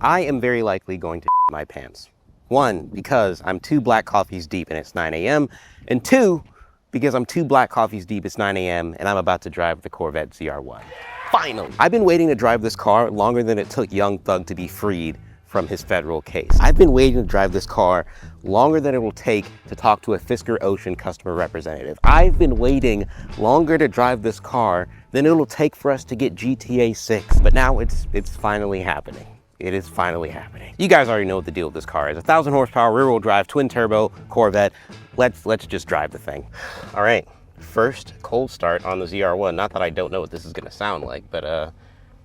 I am very likely going to my pants. 1, because I'm 2 black coffees deep and it's 9 a.m. And 2, because I'm 2 black coffees deep, it's 9 a.m. and I'm about to drive the Corvette ZR1. Finally! I've been waiting to drive this car longer than it took Young Thug to be freed from his federal case. I've been waiting to drive this car longer than it will take to talk to a Fisker Ocean customer representative. I've been waiting longer to drive this car than it'll take for us to get GTA 6. But now it's finally happening. It is finally happening. You guys already know what the deal with this car is. 1,000 horsepower, rear-wheel drive, twin-turbo Corvette. Let's just drive the thing. All right, first cold start on the ZR1. Not that I don't know what this is gonna sound like, but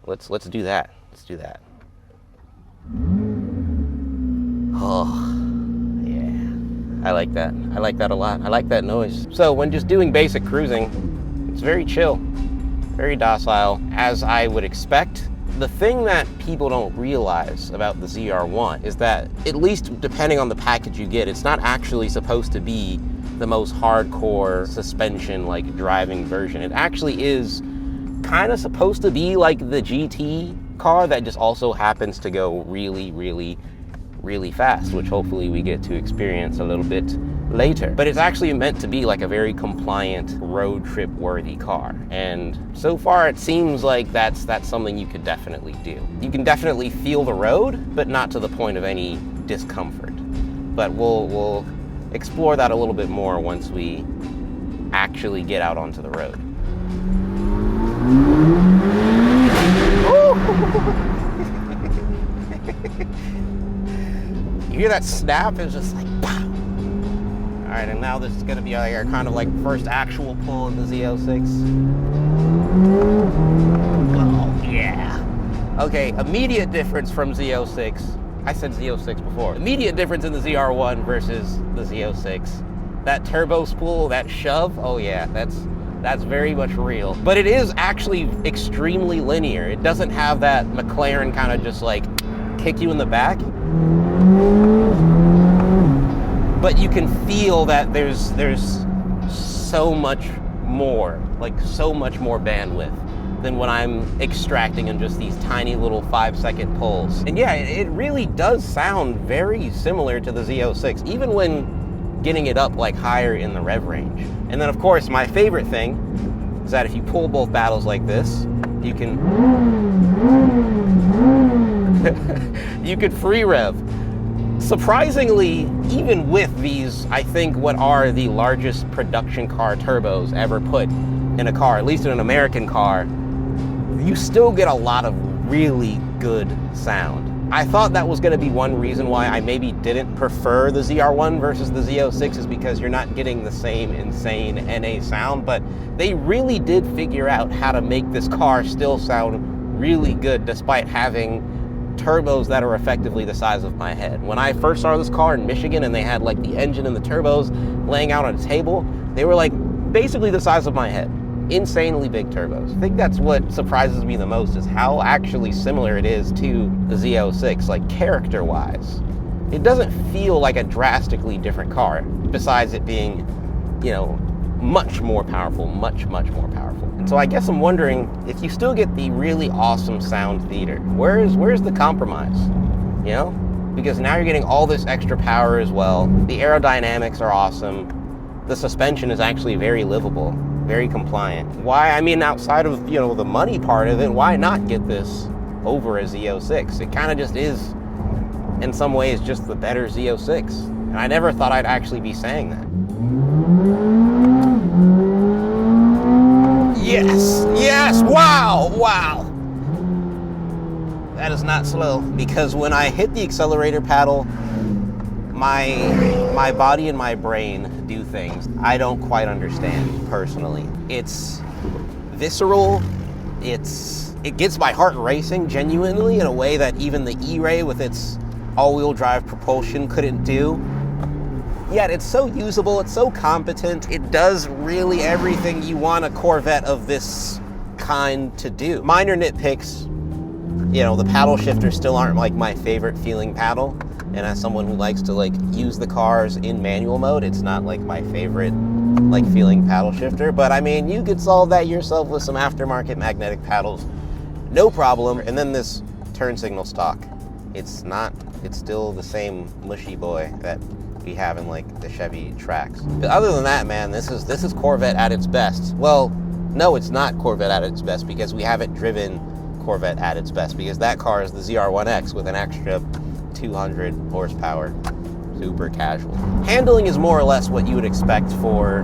let's do that. Let's do that. Oh, yeah. I like that. I like that a lot. I like that noise. So when just doing basic cruising, it's very chill, very docile, as I would expect. The thing that people don't realize about the ZR1 is that, at least depending on the package you get, it's not actually supposed to be the most hardcore suspension, like, driving version. It actually is kind of supposed to be like the GT car that just also happens to go really, really, really fast, which hopefully we get to experience a little bit later. But it's actually meant to be like a very compliant, road trip worthy car. And so far it seems like that's something you could definitely do. You can definitely feel the road, but not to the point of any discomfort. But we'll explore that a little bit more once we actually get out onto the road. You hear that snap? It's just like, pow! All right, and now this is gonna be our kind of like first actual pull in the Z06. Oh, yeah. Okay, immediate difference from Z06. I said Z06 before. Immediate difference in the ZR1 versus the Z06. That turbo spool, that shove, oh yeah, that's very much real. But it is actually extremely linear. It doesn't have that McLaren kind of just like kick you in the back. But you can feel that there's so much more, like so much more bandwidth than when I'm extracting in just these tiny little 5-second pulls. And yeah, it really does sound very similar to the Z06, even when getting it up like higher in the rev range. And then of course, my favorite thing is that if you pull both paddles like this, you can you could free rev. Surprisingly, even with these, I think what are the largest production car turbos ever put in a car, at least in an American car, you still get a lot of really good sound. I thought that was going to be one reason why I maybe didn't prefer the ZR1 versus the Z06, is because you're not getting the same insane NA sound, but they really did figure out how to make this car still sound really good despite having turbos that are effectively the size of my head. When I first saw this car in Michigan and they had like the engine and the turbos laying out on a table, they were like basically the size of my head. Insanely big turbos. I think that's what surprises me the most, is how actually similar it is to the Z06, like character-wise. It doesn't feel like a drastically different car, besides it being, you know, much more powerful, much more powerful. And so I guess I'm wondering, if you still get the really awesome sound theater, where's the compromise, you know? Because now you're getting all this extra power as well. The aerodynamics are awesome. The suspension is actually very livable, very compliant. Why, I mean, outside of, you know, the money part of it, why not get this over a Z06? It kind of just is, in some ways, just the better Z06. And I never thought I'd actually be saying that. Yes, yes, wow, wow. That is not slow, because when I hit the accelerator paddle, my body and my brain do things I don't quite understand personally. It's visceral, it gets my heart racing genuinely in a way that even the E-Ray with its all-wheel drive propulsion couldn't do. Yet it's so usable, it's so competent, it does really everything you want a Corvette of this kind to do. Minor nitpicks, you know, the paddle shifters still aren't like my favorite feeling paddle, and as someone who likes to like use the cars in manual mode, it's not like my favorite like feeling paddle shifter. But I mean, you could solve that yourself with some aftermarket magnetic paddles, no problem. And then this turn signal stock. it's not, it's still the same mushy boy that we have in like the Chevy Trax. But other than that, man, this is Corvette at its best. Well, no, it's not Corvette at its best because we haven't driven Corvette at its best, because that car is the ZR1X with an extra 200 horsepower, super casual. Handling is more or less what you would expect for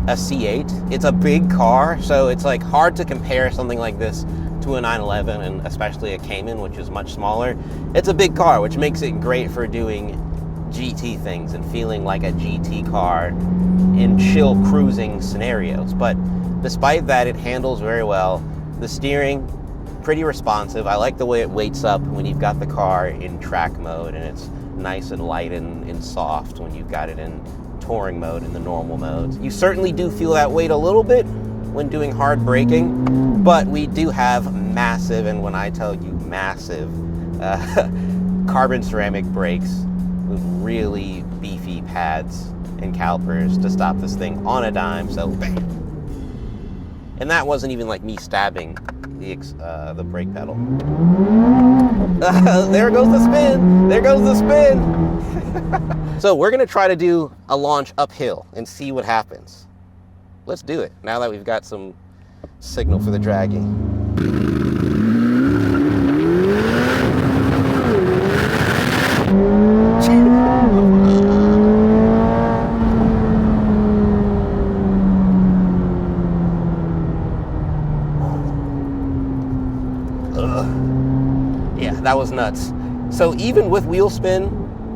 a C8. It's a big car, so it's like hard to compare something like this to a 911, and especially a Cayman, which is much smaller. It's a big car, which makes it great for doing GT things and feeling like a GT car in chill cruising scenarios. But despite that, it handles very well. The steering, pretty responsive. I like the way it weights up when you've got the car in track mode, and it's nice and light and soft when you've got it in touring mode, in the normal modes. You certainly do feel that weight a little bit when doing hard braking, but we do have massive, and when I tell you massive, carbon ceramic brakes with really beefy pads and calipers to stop this thing on a dime, so bam. And that wasn't even like me stabbing the brake pedal. There goes the spin, there goes the spin. So we're gonna try to do a launch uphill and see what happens. Let's do it, now that we've got some signal for the dragging. Yeah, that was nuts. So even with wheel spin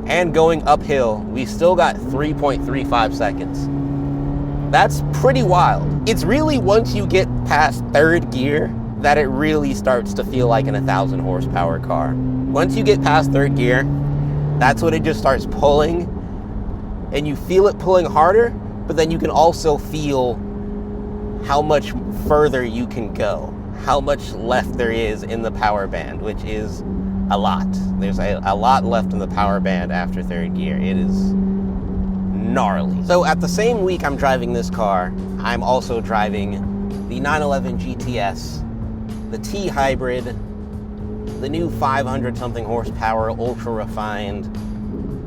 and going uphill, we still got 3.35 seconds. That's pretty wild. It's really once you get past third gear that it really starts to feel like an 1,000 horsepower car. Once you get past third gear, that's when it just starts pulling, and you feel it pulling harder, but then you can also feel how much further you can go, how much left there is in the power band, which is a lot. There's a lot left in the power band after third gear. It is gnarly. So at the same week I'm driving this car, I'm also driving the 911 GTS, the T Hybrid, the new 500 something horsepower, ultra refined,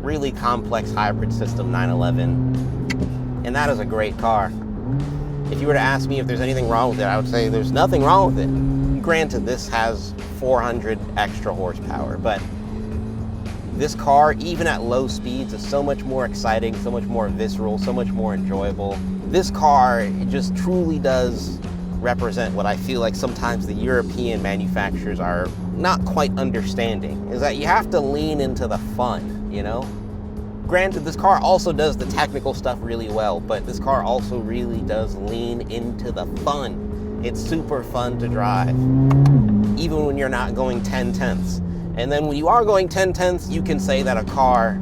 really complex hybrid system 911. And that is a great car. If you were to ask me if there's anything wrong with it, I would say there's nothing wrong with it. Granted, this has 400 extra horsepower, but this car, even at low speeds, is so much more exciting, so much more visceral, so much more enjoyable. This car, it just truly does represent what I feel like sometimes the European manufacturers are not quite understanding, is that you have to lean into the fun, you know? Granted, this car also does the technical stuff really well, but this car also really does lean into the fun. It's super fun to drive, even when you're not going 10 tenths. And then when you are going 10 tenths, you can say that a car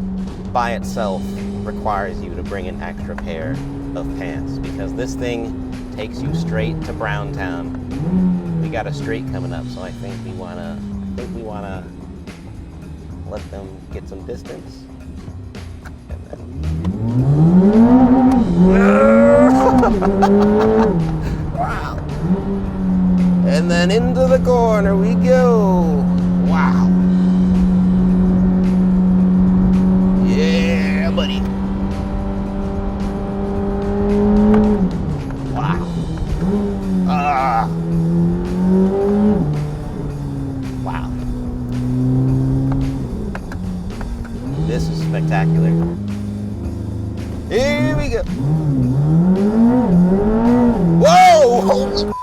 by itself requires you to bring an extra pair of pants, because this thing takes you straight to Browntown. We got a street coming up, so I think we wanna let them get some distance. Wow. And then into the corner we go. Wow. Yeah, buddy. Wow. Wow. This is spectacular. Here we go. Whoa! Holy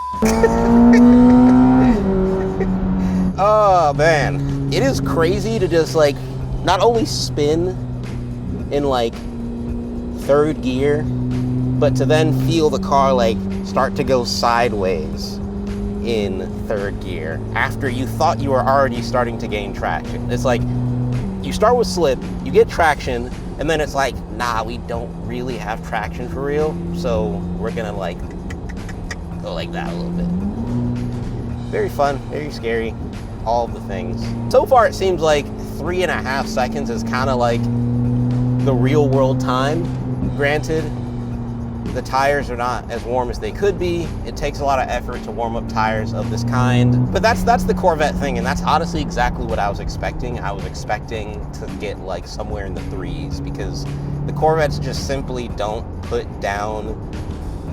oh man, it is crazy to just like not only spin in like third gear, but to then feel the car like start to go sideways in third gear after you thought you were already starting to gain traction. It's like you start with slip, you get traction, and then it's like, nah, we don't really have traction for real, so we're gonna like go like that a little bit. Very fun, very scary, all of the things. So far it seems like 3.5 seconds is kind of like the real world time. Granted, The tires are not as warm as they could be. It takes a lot of effort to warm up tires of this kind. But that's the Corvette thing, and that's honestly exactly what I was expecting. I was expecting to get like somewhere in the 3s, because the Corvettes just simply don't put down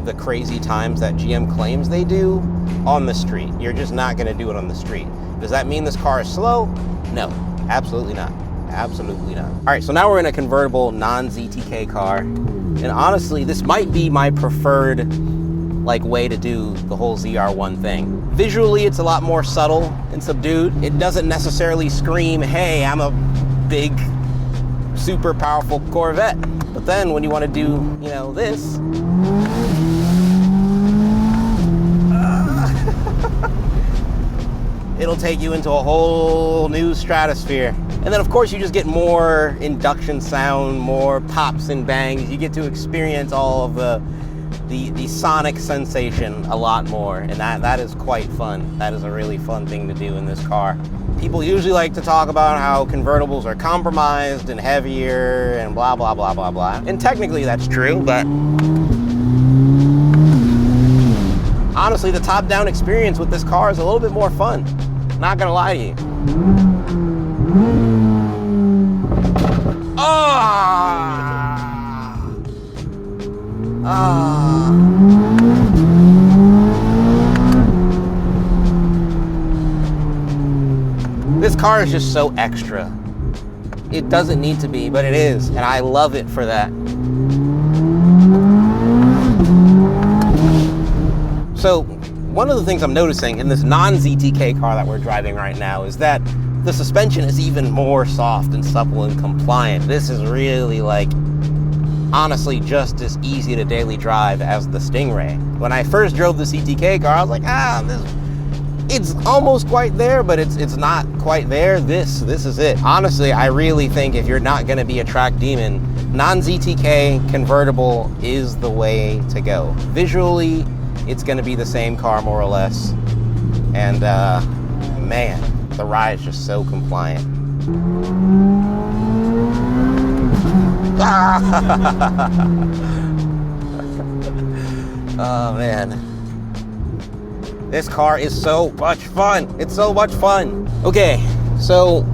the crazy times that GM claims they do on the street. You're just not gonna do it on the street. Does that mean this car is slow? No, absolutely not. Absolutely not. All right, so now we're in a convertible non-ZTK car. And honestly, this might be my preferred like way to do the whole ZR1 thing. Visually, it's a lot more subtle and subdued. It doesn't necessarily scream, hey, I'm a big, super powerful Corvette. But then when you want to do, you know, this, it'll take you into a whole new stratosphere. And then of course you just get more induction sound, more pops and bangs. You get to experience all of the sonic sensation a lot more. And that is quite fun. That is a really fun thing to do in this car. People usually like to talk about how convertibles are compromised and heavier and blah, blah, blah, blah, blah. And technically that's true, but honestly, the top-down experience with this car is a little bit more fun. Not gonna lie to you. This car is just so extra. It doesn't need to be, but it is, and I love it for that. So, one of the things I'm noticing in this non-ZTK car that we're driving right now is that the suspension is even more soft and supple and compliant. This is really like, honestly, just as easy to daily drive as the Stingray. When I first drove the ZTK car, I was like, it's almost quite there, but it's not quite there. This is it. Honestly, I really think if you're not gonna be a track demon, non-ZTK convertible is the way to go. Visually, it's gonna be the same car more or less. And man, the ride is just so compliant. Oh man. This car is so much fun. It's so much fun. Okay, so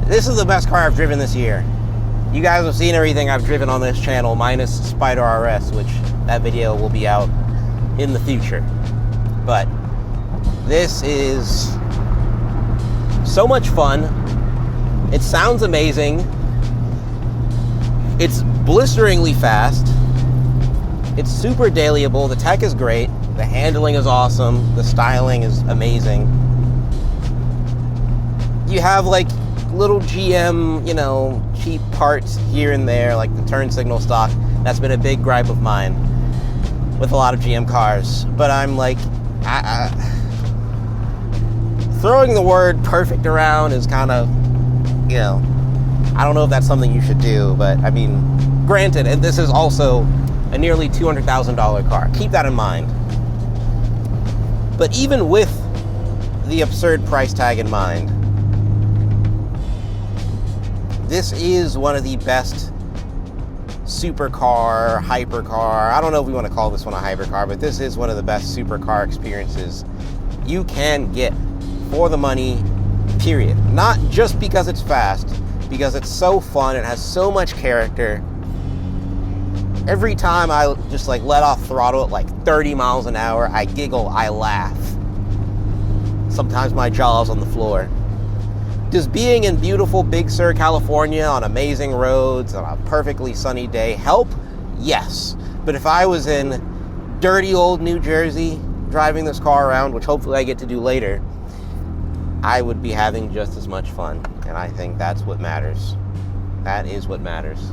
this is the best car I've driven this year. You guys have seen everything I've driven on this channel, minus Spider RS, which that video will be out in the future. But this is so much fun. It sounds amazing. It's blisteringly fast. It's super dailyable. The tech is great. The handling is awesome. The styling is amazing. You have like little GM, you know, cheap parts here and there, like the turn signal stock. That's been a big gripe of mine with a lot of GM cars. But I'm like, throwing the word perfect around is kind of, you know, I don't know if that's something you should do, but I mean, granted, and this is also a nearly $200,000 car. Keep that in mind. But even with the absurd price tag in mind, this is one of the best supercar, hypercar, I don't know if we want to call this one a hypercar, but this is one of the best supercar experiences you can get for the money, period. Not just because it's fast, because it's so fun, it has so much character. Every time I just like let off throttle at like 30 miles an hour, I giggle, I laugh. Sometimes my jaw's on the floor. Does being in beautiful Big Sur, California on amazing roads on a perfectly sunny day help? Yes. But if I was in dirty old New Jersey driving this car around, which hopefully I get to do later, I would be having just as much fun. And I think that's what matters. That is what matters.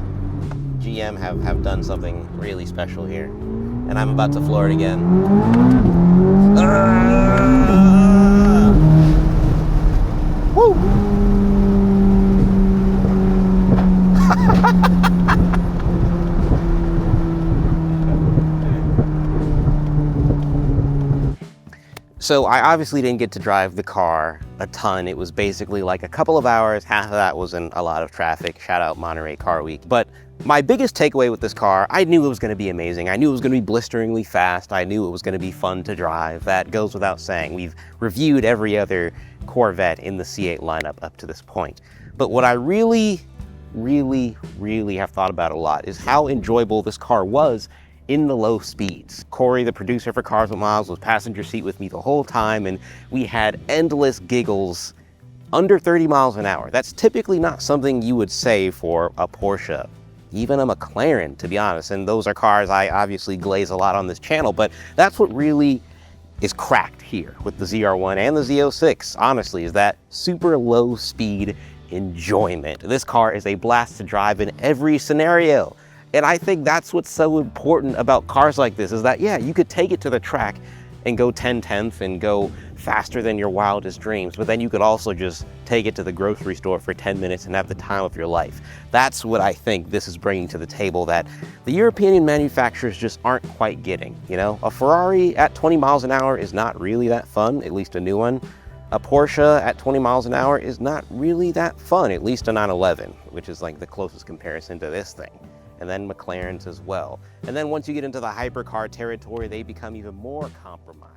GM have done something really special here. And I'm about to floor it again. Woo! So I obviously didn't get to drive the car a ton. It was basically like a couple of hours. Half of that was in a lot of traffic. Shout out Monterey Car Week. But my biggest takeaway with this car, I knew it was going to be amazing. I knew it was going to be blisteringly fast. I knew it was going to be fun to drive. That goes without saying. We've reviewed every other Corvette in the C8 lineup up to this point. But what I really have thought about a lot is how enjoyable this car was in the low speeds. Corey, the producer for Cars with Miles, was passenger seat with me the whole time, and we had endless giggles under 30 miles an hour. That's typically not something you would say for a Porsche, even a McLaren, to be honest. And those are cars I obviously glaze a lot on this channel, but that's what really is cracked here with the ZR1 and the Z06, honestly, is that super low speed enjoyment. This car is a blast to drive in every scenario. And I think that's what's so important about cars like this, is that, yeah, you could take it to the track and go 10/10 and go faster than your wildest dreams, but then you could also just take it to the grocery store for 10 minutes and have the time of your life. That's what I think this is bringing to the table that the European manufacturers just aren't quite getting. You know, a Ferrari at 20 miles an hour is not really that fun, at least a new one. A Porsche at 20 miles an hour is not really that fun, at least a 911, which is like the closest comparison to this thing. And then McLarens as well. And then once you get into the hypercar territory, they become even more compromised.